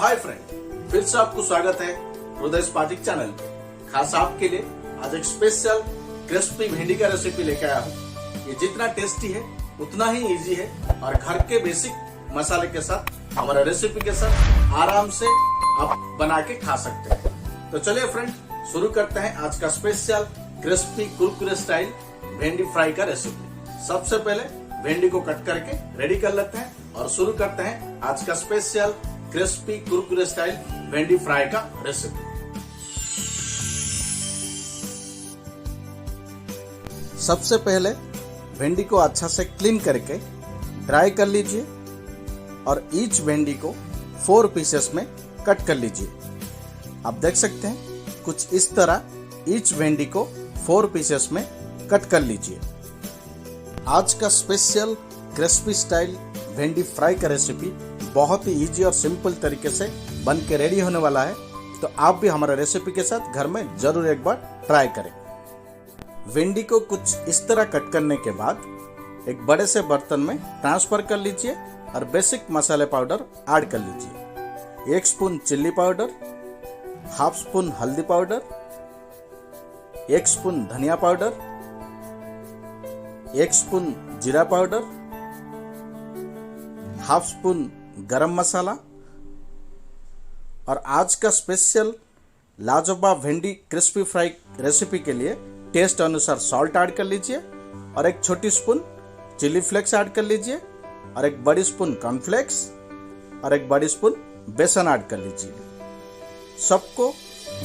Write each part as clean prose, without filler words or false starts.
Hi friend, फिर से आपको स्वागत है हृदय स्पाटिक चैनल पे। खास आपके लिए आज एक स्पेशल क्रिस्पी भिंडी का रेसिपी लेके आया हूँ। ये जितना टेस्टी है उतना ही इजी है और घर के बेसिक मसाले के साथ हमारा रेसिपी के साथ आराम से आप बना के खा सकते हैं। तो चलिए फ्रेंड, शुरू करते हैं आज का स्पेशल क्रिस्पी कुरकुरे स्टाइल भिंडी फ्राई का रेसिपी। सबसे पहले भिंडी को कट करके रेडी कर लेते हैं और शुरू करते हैं आज का स्पेशल क्रिस्पी कुरकुरे स्टाइल भिंडी फ्राई का रेसिपी। सबसे पहले भिंडी को अच्छा से क्लीन करके ड्राई कर लीजिए और ईच भिंडी को 4 पीसेस में कट कर लीजिए। आप देख सकते हैं कुछ इस तरह ईच भिंडी को 4 पीसेस में कट कर लीजिए। आज का स्पेशल क्रिस्पी स्टाइल भिंडी फ्राई का रेसिपी बहुत ही इजी और सिंपल तरीके से बन के रेडी होने वाला है, तो आप भी हमारा रेसिपी के साथ घर में जरूर एक बार ट्राई करें। भिंडी को कुछ इस तरह कट करने के बाद एक बड़े से बर्तन में ट्रांसफर कर लीजिए और बेसिक मसाले पाउडर ऐड कर लीजिए। 1 spoon chilli powder, half spoon हल्दी पाउडर, 1 स्पून धनिया पाउडर, 1 स्पून जीरा पाउडर, हाफ स्पून गरम मसाला और आज का स्पेशल लाजवाब भिंडी क्रिस्पी फ्राई रेसिपी के लिए टेस्ट अनुसार सॉल्ट ऐड कर लीजिए और 1 छोटी स्पून चिली फ्लेक्स ऐड कर लीजिए और 1 बड़ी स्पून कॉर्नफ्लेक्स और 1 बड़ी स्पून बेसन ऐड कर लीजिए। सबको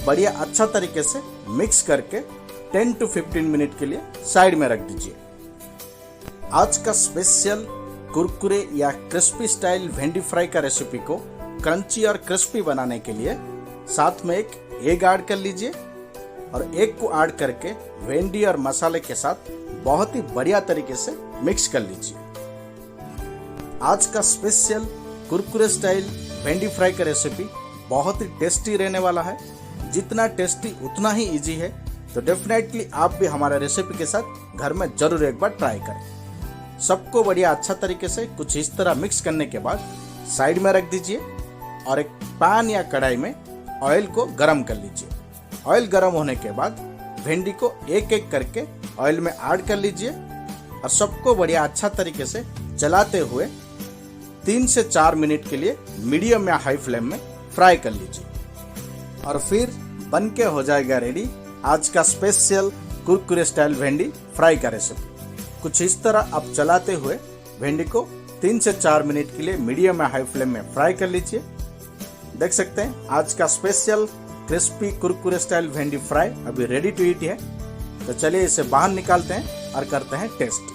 बढ़िया अच्छा तरीके से मिक्स करके 10 to 15 मिनट के लिए साइड में रख दीजिए। आज का स्पेशल कुरकुरे या क्रिस्पी स्टाइल भिंडी फ्राई का रेसिपी को क्रंची और क्रिस्पी बनाने के लिए साथ में एक एग ऐड कर लीजिए और एग को ऐड करके भिंडी और मसाले के साथ बहुत ही बढ़िया तरीके से मिक्स कर लीजिए। आज का स्पेशल कुरकुरे स्टाइल भिंडी फ्राई का रेसिपी बहुत ही टेस्टी रहने वाला है। जितना टेस्टी उतना ही इजी है, तो डेफिनेटली आप भी हमारे रेसिपी के साथ घर में जरूर एक बार ट्राई करें। सबको बढ़िया अच्छा तरीके से कुछ इस तरह मिक्स करने के बाद साइड में रख दीजिए और एक पैन या कढ़ाई में ऑयल को गरम कर लीजिए। ऑयल गरम होने के बाद भिंडी को एक एक करके ऑयल में ऐड कर लीजिए और सबको बढ़िया अच्छा तरीके से चलाते हुए 3 से 4 मिनट के लिए मीडियम या हाई फ्लेम में फ्राई कर लीजिए और फिर बन के हो जाएगा रेडी आज का स्पेशल कुरकुरे स्टाइल भिंडी फ्राई का रेसिपी। कुछ इस तरह आप चलाते हुए भिंडी को 3 से 4 मिनट के लिए मीडियम या हाई फ्लेम में फ्राई कर लीजिए। देख सकते हैं आज का स्पेशल क्रिस्पी कुरकुरे स्टाइल भिंडी फ्राई अभी रेडी टू ईट है। तो चलिए इसे बाहर निकालते हैं और करते हैं टेस्ट।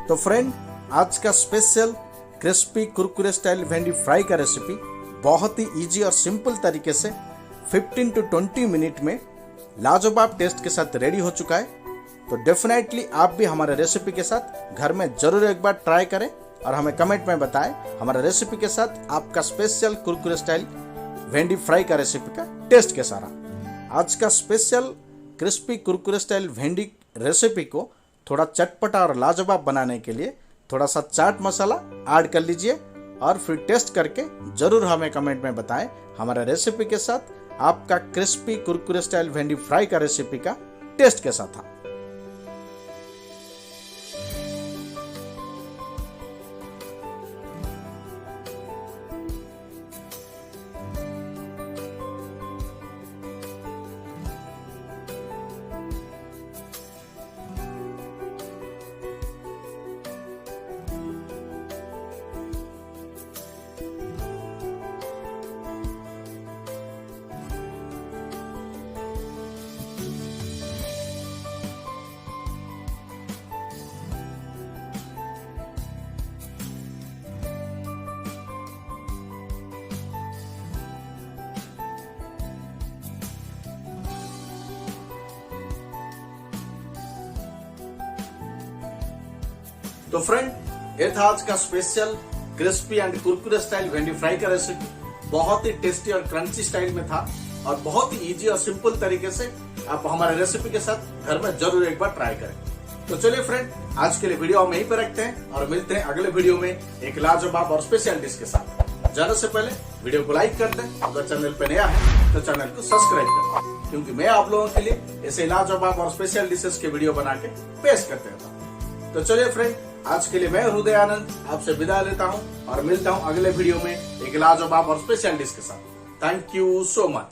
तो फ्रेंड, आज का स्पेशल क्रिस्पी कुरकुरे स्टाइल भिंडी फ्राई का रेसिपी बहुत ही इजी और सिंपल तरीके से 15 to 20 मिनट में लाजवाब टेस्ट के साथ रेडी हो चुका है। तो डेफिनेटली आप भी हमारे रेसिपी के साथ घर में जरूर एक बार ट्राई करें और हमें कमेंट में बताएं हमारे रेसिपी के साथ आपका स्पेशल कुरकुरे स्टाइल भिंडी फ्राई का रेसिपी का टेस्ट कैसा रहा। आज का स्पेशल क्रिस्पी कुरकुरे स्टाइल भिंडी रेसिपी को थोड़ा चटपटा और लाजवाब बनाने के लिए थोड़ा सा चाट मसाला ऐड कर लीजिए और फिर टेस्ट करके जरूर हमें कमेंट में बताएं हमारे रेसिपी के साथ आपका क्रिस्पी कुरकुरे स्टाइल भिंडी फ्राई का रेसिपी का टेस्ट कैसा था। तो फ्रेंड, ये था आज का special crispy and Kurkure style भिंडी फ्राई का रेसिपी। बहुत ही टेस्टी और क्रंची स्टाइल में था और बहुत ही इजी और सिंपल तरीके से आप हमारे रेसिपी के साथ घर में जरूर एक बार ट्राई करें। तो चलिए फ्रेंड, आज के लिए वीडियो हम यहीं पे रखते हैं और मिलते हैं अगले वीडियो में एक लाजवाब और स्पेशल डिश के साथ। जाने से पहले वीडियो को लाइक कर दें, अगर चैनल पे नया है तो चैनल को सब्सक्राइब कर दें, क्योंकि मैं आप लोगों के लिए ऐसे लाजवाब और स्पेशल डिशेस के वीडियो बना के पेश करते रहता हूँ। तो चलिए फ्रेंड, आज के लिए मैं हृदय आनंद आपसे विदा लेता हूँ और मिलता हूँ अगले वीडियो में एक लाजवाब और स्पेशल डिश के साथ। Thank you so much.